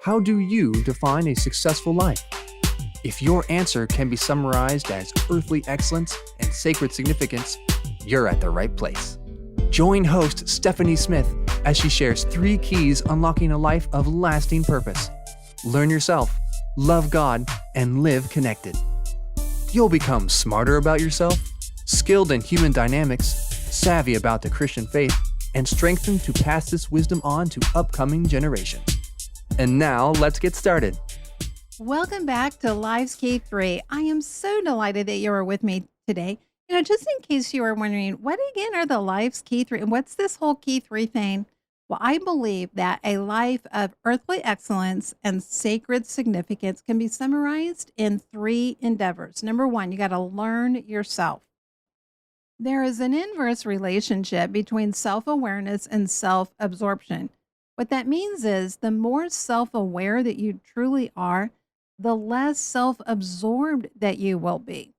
How do you define a successful life? If your answer can be summarized as earthly excellence and sacred significance, you're at the right place. Join host Stephanie Smith as she shares 3 keys unlocking a life of lasting purpose. Learn yourself, love God, and live connected. You'll become smarter about yourself, skilled in human dynamics, savvy about the Christian faith, and strengthened to pass this wisdom on to upcoming generations. And now, let's get started. Welcome back to Life's Key 3. I am so delighted that you are with me today. Just in case you are wondering, what again are the Life's Key 3? And what's this whole Key 3 thing? Well, I believe that a life of earthly excellence and sacred significance can be summarized in 3 endeavors. Number 1, you got to learn yourself. There is an inverse relationship between self-awareness and self-absorption. What that means is the more self-aware that you truly are, the less self-absorbed that you will be.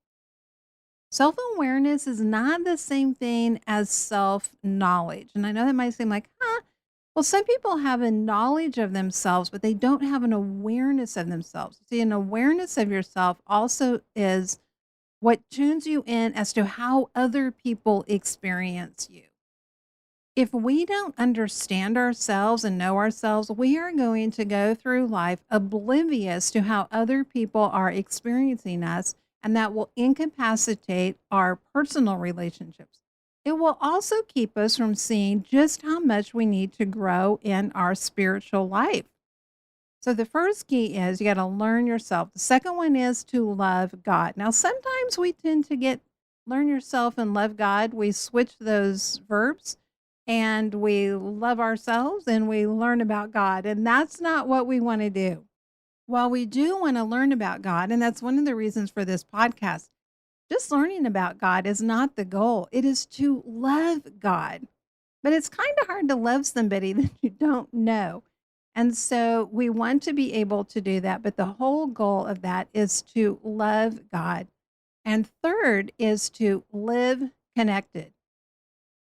Self-awareness is not the same thing as self-knowledge. And I know that might seem like, well, some people have a knowledge of themselves, but they don't have an awareness of themselves. See, an awareness of yourself also is what tunes you in as to how other people experience you. If we don't understand ourselves and know ourselves, we are going to go through life oblivious to how other people are experiencing us, and that will incapacitate our personal relationships. It will also keep us from seeing just how much we need to grow in our spiritual life. So the first key is you got to learn yourself. The second one is to love God. Now, sometimes we tend to learn yourself and love God. We switch those verbs and we love ourselves and we learn about God. And that's not what we want to do. While we do want to learn about God, and that's one of the reasons for this podcast, just learning about God is not the goal. It is to love God. But it's kind of hard to love somebody that you don't know. And so we want to be able to do that. But the whole goal of that is to love God. And third is to live connected.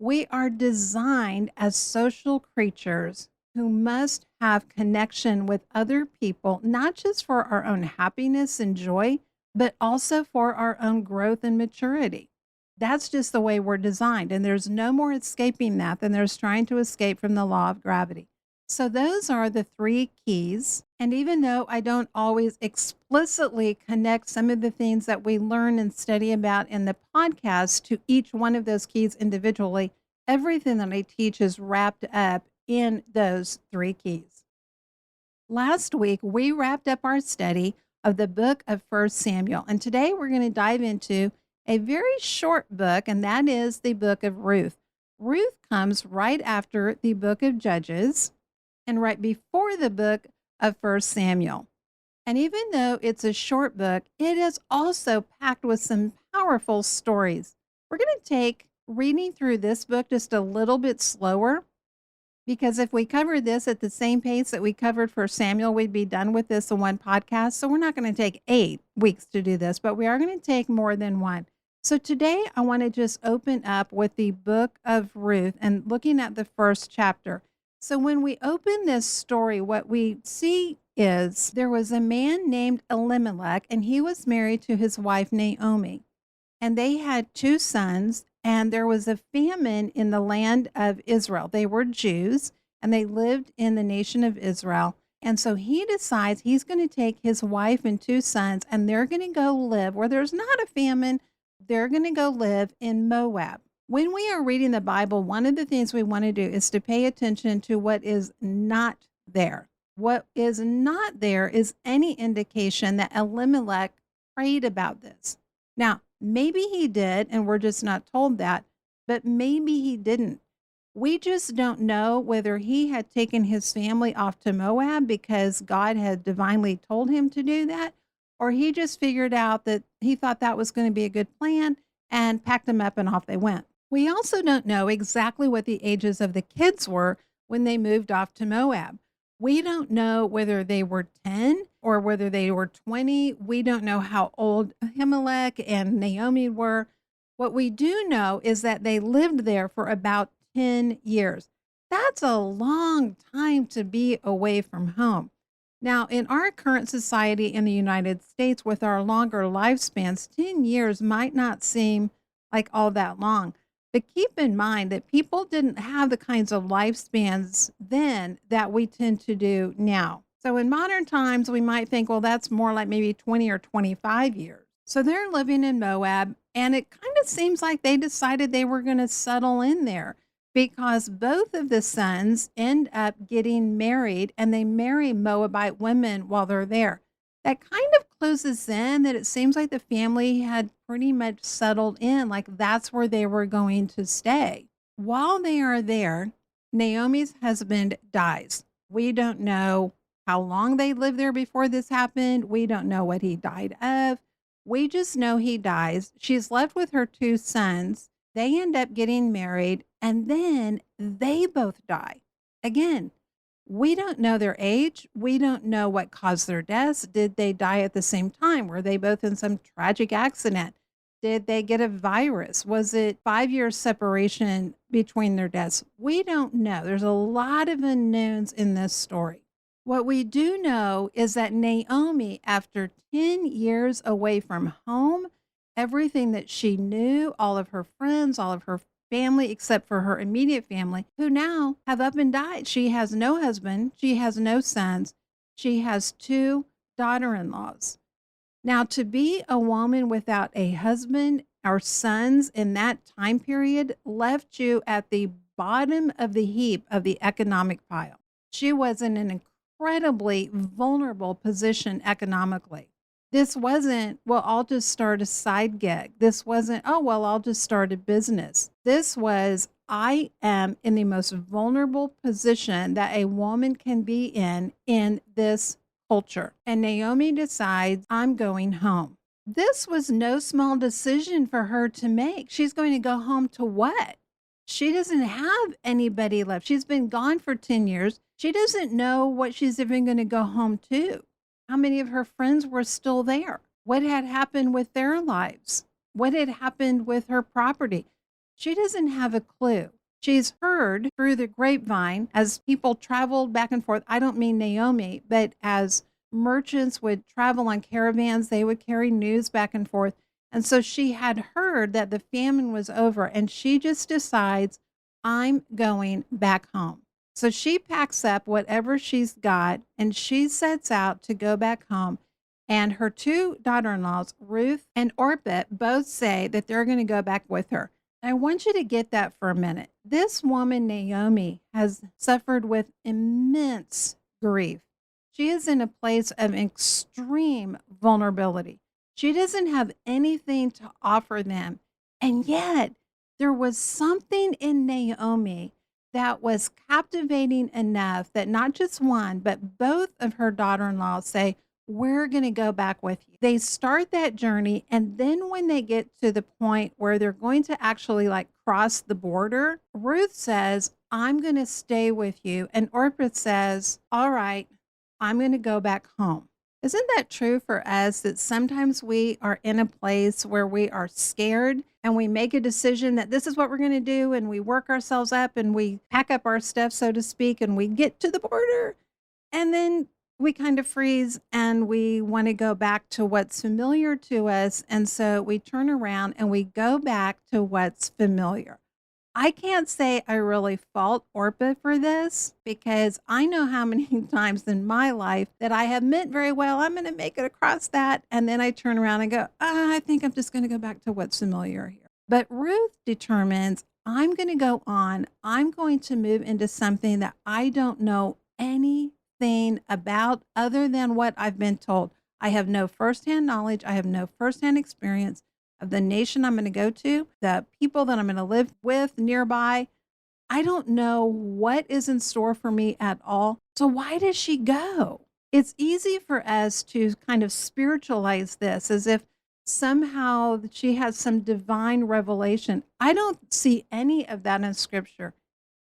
We are designed as social creatures who must have connection with other people, not just for our own happiness and joy, but also for our own growth and maturity. That's just the way we're designed. And there's no more escaping that than there's trying to escape from the law of gravity. So those are the 3 keys. And even though I don't always explicitly connect some of the things that we learn and study about in the podcast to each one of those keys individually, everything that I teach is wrapped up in those 3 keys. Last week, we wrapped up our study of the book of 1 Samuel. And today we're going to dive into a very short book, and that is the book of Ruth. Ruth comes right after the book of Judges and right before the book of 1 Samuel. And even though it's a short book, it is also packed with some powerful stories. We're going to take reading through this book just a little bit slower, because if we covered this at the same pace that we covered 1 Samuel, we'd be done with this in one podcast. So we're not going to take 8 weeks to do this, but we are going to take more than one. So today I want to just open up with the book of Ruth and looking at the first chapter. So when we open this story, what we see is there was a man named Elimelech, and he was married to his wife Naomi. And they had 2 sons, and there was a famine in the land of Israel. They were Jews, and they lived in the nation of Israel. And so he decides he's going to take his wife and 2 sons, and they're going to go live where there's not a famine. They're going to go live in Moab. When we are reading the Bible, one of the things we want to do is to pay attention to what is not there. What is not there is any indication that Elimelech prayed about this. Now, maybe he did, and we're just not told that, but maybe he didn't. We just don't know whether he had taken his family off to Moab because God had divinely told him to do that, or he just figured out that he thought that was going to be a good plan and packed them up and off they went. We also don't know exactly what the ages of the kids were when they moved off to Moab. We don't know whether they were 10 or whether they were 20. We don't know how old Ahimelech and Naomi were. What we do know is that they lived there for about 10 years. That's a long time to be away from home. Now, in our current society in the United States, with our longer lifespans, 10 years might not seem like all that long. But keep in mind that people didn't have the kinds of lifespans then that we tend to do now. So in modern times, we might think, well, that's more like maybe 20 or 25 years. So they're living in Moab, and it kind of seems like they decided they were going to settle in there because both of the sons end up getting married and they marry Moabite women while they're there. That kind of clues in that it seems like the family had pretty much settled in, like that's where they were going to stay. While they are there, Naomi's husband dies. We don't know how long they lived there before this happened. We don't know what he died of. We just know he dies. She's left with her two sons. They end up getting married, and then they both die. Again, we don't know their age. We don't know what caused their deaths. Did they die at the same time? Were they both in some tragic accident? Did they get a virus? Was it 5 years separation between their deaths? We don't know. There's a lot of unknowns in this story. What we do know is that Naomi, after 10 years away from home, everything that she knew, all of her friends, all of her family, except for her immediate family, who now have up and died. She has no husband. She has no sons. She has two daughter in laws. Now, to be a woman without a husband or sons in that time period left you at the bottom of the heap of the economic pile. She was in an incredibly vulnerable position economically. This wasn't, well, I'll just start a side gig. This wasn't, oh, well, I'll just start a business. This was, I am in the most vulnerable position that a woman can be in this culture. And Naomi decides, I'm going home. This was no small decision for her to make. She's going to go home to what? She doesn't have anybody left. She's been gone for 10 years. She doesn't know what she's even going to go home to. How many of her friends were still there? What had happened with their lives? What had happened with her property? She doesn't have a clue. She's heard through the grapevine as people traveled back and forth. I don't mean Naomi, but as merchants would travel on caravans, they would carry news back and forth. And so she had heard that the famine was over, and she just decides, I'm going back home. So she packs up whatever she's got and she sets out to go back home. And her two daughter-in-laws, Ruth and Orpah, both say that they're going to go back with her. I want you to get that for a minute. This woman, Naomi, has suffered with immense grief. She is in a place of extreme vulnerability. She doesn't have anything to offer them. And yet, there was something in Naomi that was captivating enough that not just one, but both of her daughter-in-laws say, we're going to go back with you. They start that journey. And then when they get to the point where they're going to actually like cross the border, Ruth says, I'm going to stay with you. And Orpah says, all right, I'm going to go back home. Isn't that true for us that sometimes we are in a place where we are scared and we make a decision that this is what we're going to do, and we work ourselves up and we pack up our stuff, so to speak, and we get to the border and then we kind of freeze and we want to go back to what's familiar to us. And so we turn around and we go back to what's familiar. I can't say I really fault Orpah for this because I know how many times in my life that I have meant very well, I'm going to make it across that. And then I turn around and go, I think I'm just going to go back to what's familiar here. But Ruth determines, I'm going to go on. I'm going to move into something that I don't know anything about other than what I've been told. I have no firsthand knowledge. I have no firsthand experience of the nation I'm going to go to, the people that I'm going to live with nearby. I don't know what is in store for me at all. So why does she go? It's easy for us to kind of spiritualize this as if somehow she has some divine revelation. I don't see any of that in scripture.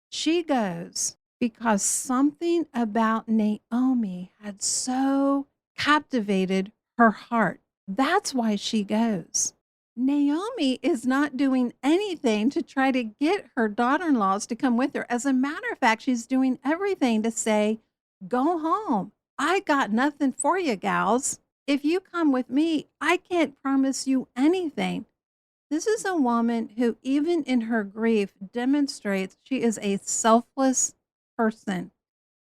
She goes because something about Naomi had so captivated her heart. That's why she goes. Naomi is not doing anything to try to get her daughter-in-laws to come with her. As a matter of fact, she's doing everything to say, go home. I got nothing for you, gals. If you come with me, I can't promise you anything. This is a woman who, even in her grief, demonstrates she is a selfless person.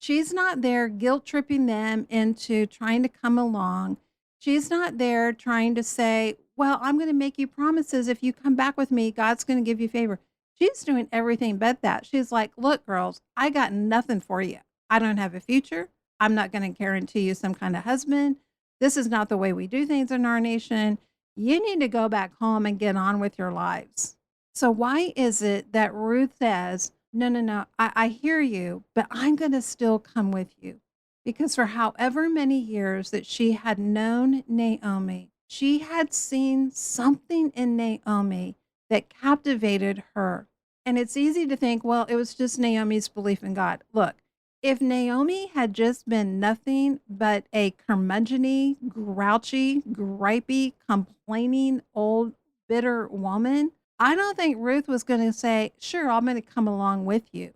She's not there guilt tripping them into trying to come along. She's not there trying to say, well, I'm going to make you promises. If you come back with me, God's going to give you favor. She's doing everything but that. She's like, look, girls, I got nothing for you. I don't have a future. I'm not going to guarantee you some kind of husband. This is not the way we do things in our nation. You need to go back home and get on with your lives. So, why is it that Ruth says, no, no, no, I hear you, but I'm going to still come with you? Because for however many years that she had known Naomi, she had seen something in Naomi that captivated her. And it's easy to think, well, it was just Naomi's belief in God. Look, if Naomi had just been nothing but a curmudgeony, grouchy, gripey, complaining, old, bitter woman, I don't think Ruth was going to say, sure, I'm going to come along with you.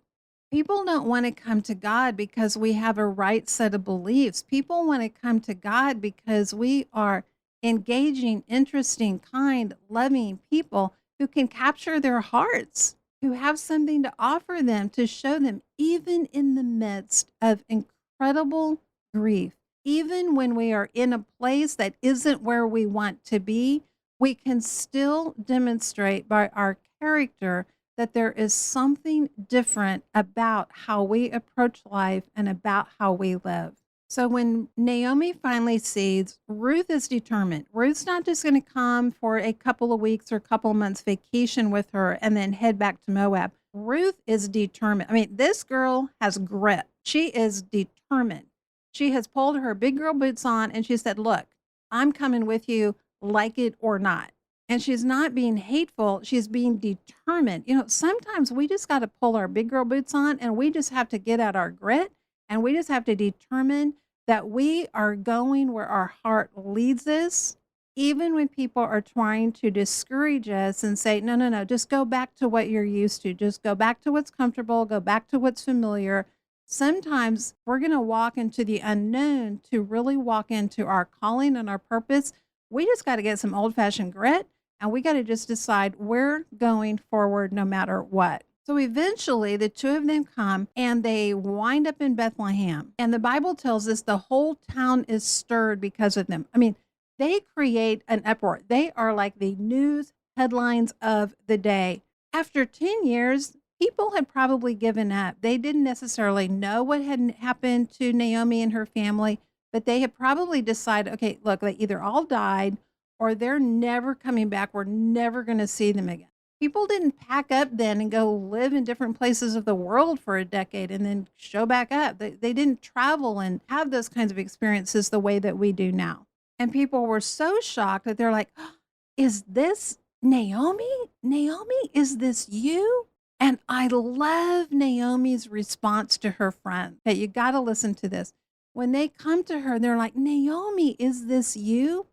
People don't want to come to God because we have a right set of beliefs. People want to come to God because we are engaging, interesting, kind, loving people who can capture their hearts, who have something to offer them to show them, even in the midst of incredible grief, even when we are in a place that isn't where we want to be, we can still demonstrate by our character that there is something different about how we approach life and about how we live. So when Naomi finally sees, Ruth is determined. Ruth's not just going to come for a couple of weeks or a couple of months vacation with her and then head back to Moab. Ruth is determined. I mean, this girl has grit. She is determined. She has pulled her big girl boots on and she said, look, I'm coming with you, like it or not. And she's not being hateful. She's being determined. You know, sometimes we just got to pull our big girl boots on and we just have to get out our grit and we just have to determine that we are going where our heart leads us, even when people are trying to discourage us and say, no, no, no, just go back to what you're used to. Just go back to what's comfortable, go back to what's familiar. Sometimes we're going to walk into the unknown to really walk into our calling and our purpose. We just got to get some old fashioned grit and we got to just decide we're going forward no matter what. So eventually the two of them come and they wind up in Bethlehem. And the Bible tells us the whole town is stirred because of them. I mean, they create an uproar. They are like the news headlines of the day. After 10 years, people had probably given up. They didn't necessarily know what had happened to Naomi and her family, but they had probably decided, okay, look, they either all died or they're never coming back. We're never going to see them again. People didn't pack up then and go live in different places of the world for a decade and then show back up. They didn't travel and have those kinds of experiences the way that we do now. And people were so shocked that they're like, oh, is this Naomi? Naomi, is this you? And I love Naomi's response to her friend. Okay, you got to listen to this. When they come to her, they're like, Naomi, is this you?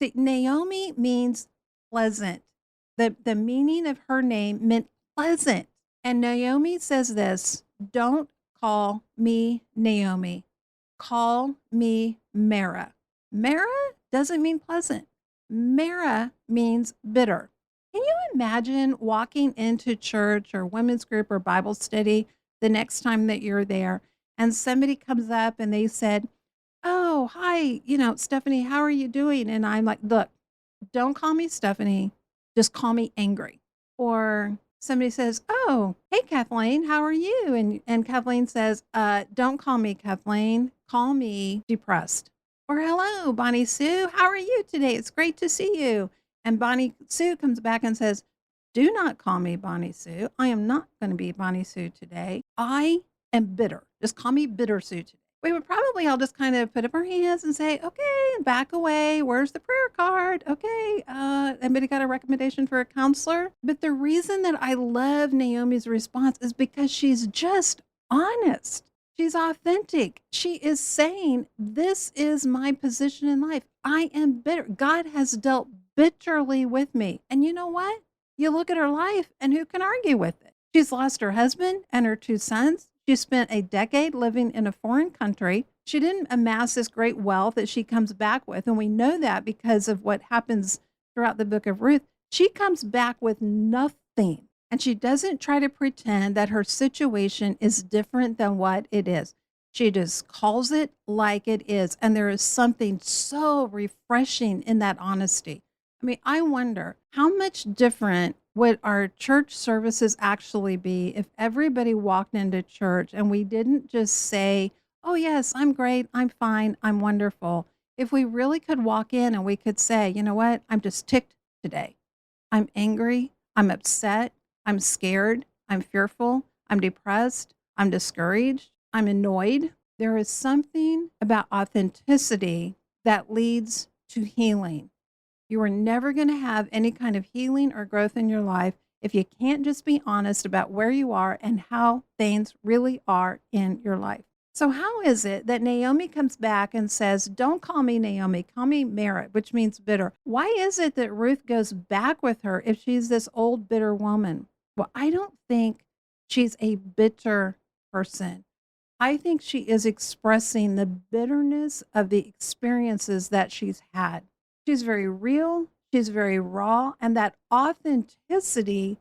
See, Naomi means pleasant. The meaning of her name meant pleasant. And Naomi says this, don't call me Naomi. Call me Mara. Mara doesn't mean pleasant. Mara means bitter. Can you imagine walking into church or women's group or Bible study the next time that you're there and somebody comes up and they said, oh, hi, Stephanie, how are you doing? And I'm like, look, don't call me Stephanie. Just call me angry. Or somebody says, oh, hey, Kathleen, how are you? And Kathleen says, don't call me Kathleen. Call me depressed. Or hello, Bonnie Sue, how are you today? It's great to see you. And Bonnie Sue comes back and says, do not call me Bonnie Sue. I am not going to be Bonnie Sue today. I am bitter. Just call me Bitter Sue today. We would probably all just kind of put up our hands and say, okay, and back away. Where's the prayer card? Okay. Anybody got a recommendation for a counselor? But the reason that I love Naomi's response is because she's just honest. She's authentic. She is saying, this is my position in life. I am bitter. God has dealt bitterly with me. And you know what? You look at her life and who can argue with it? She's lost her husband and her two sons. She spent a decade living in a foreign country. She didn't amass this great wealth that she comes back with. And we know that because of what happens throughout the book of Ruth. She comes back with nothing. And she doesn't try to pretend that her situation is different than what it is. She just calls it like it is. And there is something so refreshing in that honesty. I mean, I wonder how much different would our church services actually be if everybody walked into church and we didn't just say, oh, yes, I'm great, I'm fine, I'm wonderful. If we really could walk in and we could say, you know what, I'm just ticked today. I'm angry, I'm upset, I'm scared, I'm fearful, I'm depressed, I'm discouraged, I'm annoyed. There is something about authenticity that leads to healing. You are never going to have any kind of healing or growth in your life if you can't just be honest about where you are and how things really are in your life. So, how is it that Naomi comes back and says, don't call me Naomi, call me Merit, which means bitter? Why is it that Ruth goes back with her if she's this old, bitter woman? Well, I don't think she's a bitter person. I think she is expressing the bitterness of the experiences that she's had. She's very real, she's very raw, and that authenticity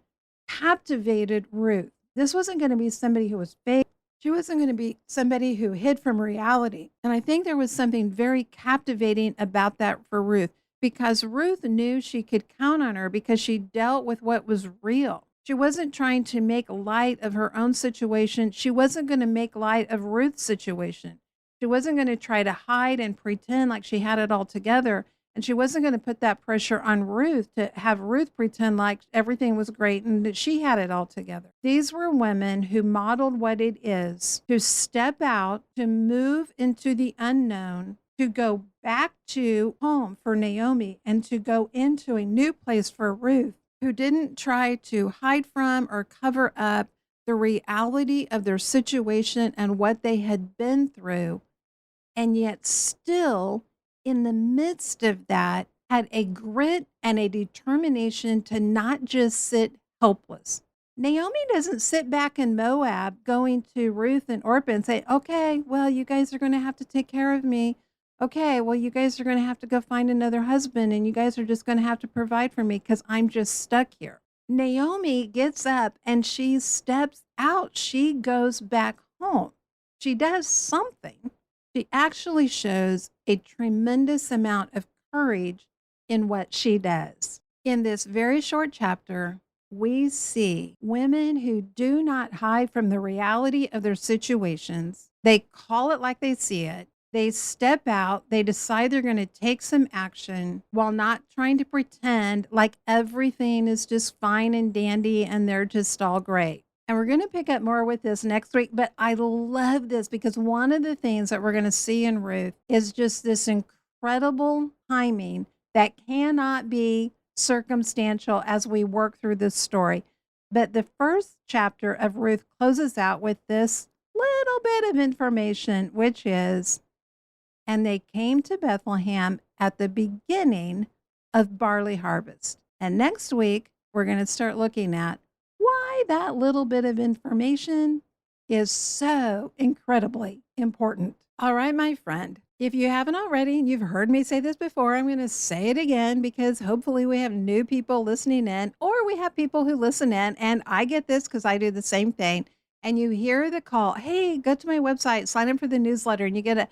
captivated Ruth. This wasn't going to be somebody who was fake. She wasn't going to be somebody who hid from reality. And I think there was something very captivating about that for Ruth because Ruth knew she could count on her because she dealt with what was real. She wasn't trying to make light of her own situation. She wasn't going to make light of Ruth's situation. She wasn't going to try to hide and pretend like she had it all together. And she wasn't going to put that pressure on Ruth to have Ruth pretend like everything was great and that she had it all together. These were women who modeled what it is to step out, to move into the unknown, to go back to home for Naomi, and to go into a new place for Ruth, who didn't try to hide from or cover up the reality of their situation and what they had been through, and yet still in the midst of that, had a grit and a determination to not just sit helpless. Naomi doesn't sit back in Moab going to Ruth and Orpah and say, okay, well, you guys are going to have to take care of me. Okay, well, you guys are going to have to go find another husband and you guys are just going to have to provide for me because I'm just stuck here. Naomi gets up and she steps out. She goes back home. She does something. She actually shows a tremendous amount of courage in what she does. In this very short chapter, we see women who do not hide from the reality of their situations. They call it like they see it. They step out. They decide they're going to take some action while not trying to pretend like everything is just fine and dandy and they're just all great. And we're going to pick up more with this next week, but I love this because one of the things that we're going to see in Ruth is just this incredible timing that cannot be circumstantial as we work through this story. But the first chapter of Ruth closes out with this little bit of information, which is, and they came to Bethlehem at the beginning of barley harvest. And next week, we're going to start looking at why that little bit of information is so incredibly important. All right, my friend, if you haven't already, and you've heard me say this before, I'm going to say it again because hopefully we have new people listening in, or we have people who listen in, and I get this because I do the same thing. And you hear the call, hey, go to my website, sign up for the newsletter, and you're going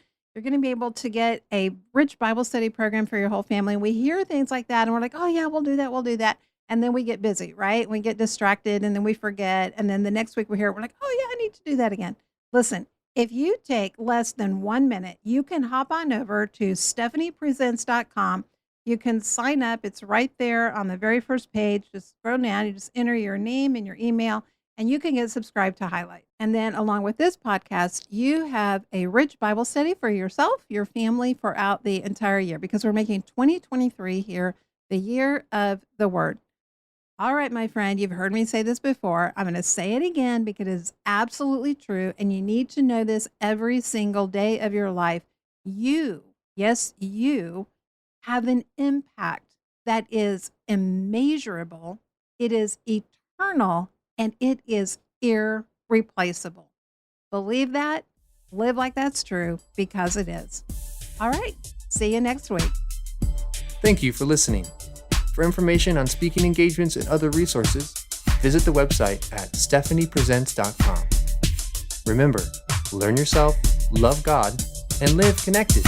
to be able to get a rich Bible study program for your whole family. And we hear things like that, and we're like, oh yeah, we'll do that. And then we get busy, right? We get distracted and then we forget. And then the next week we hear it, we're like, oh yeah, I need to do that again. Listen, if you take less than 1 minute, you can hop on over to stephaniepresents.com. You can sign up. It's right there on the very first page. Just scroll down. You just enter your name and your email, and you can get subscribed to Highlight. And then along with this podcast, you have a rich Bible study for yourself, your family, throughout the entire year, because we're making 2023 here the year of the Word. All right, my friend, you've heard me say this before. I'm going to say it again because it is absolutely true. And you need to know this every single day of your life. You, yes, you have an impact that is immeasurable. It is eternal and it is irreplaceable. Believe that, Live like that's true, because it is. All right. See you next week. Thank you for listening. For information on speaking engagements and other resources, visit the website at stephaniepresents.com. Remember, learn yourself, love God, and live connected.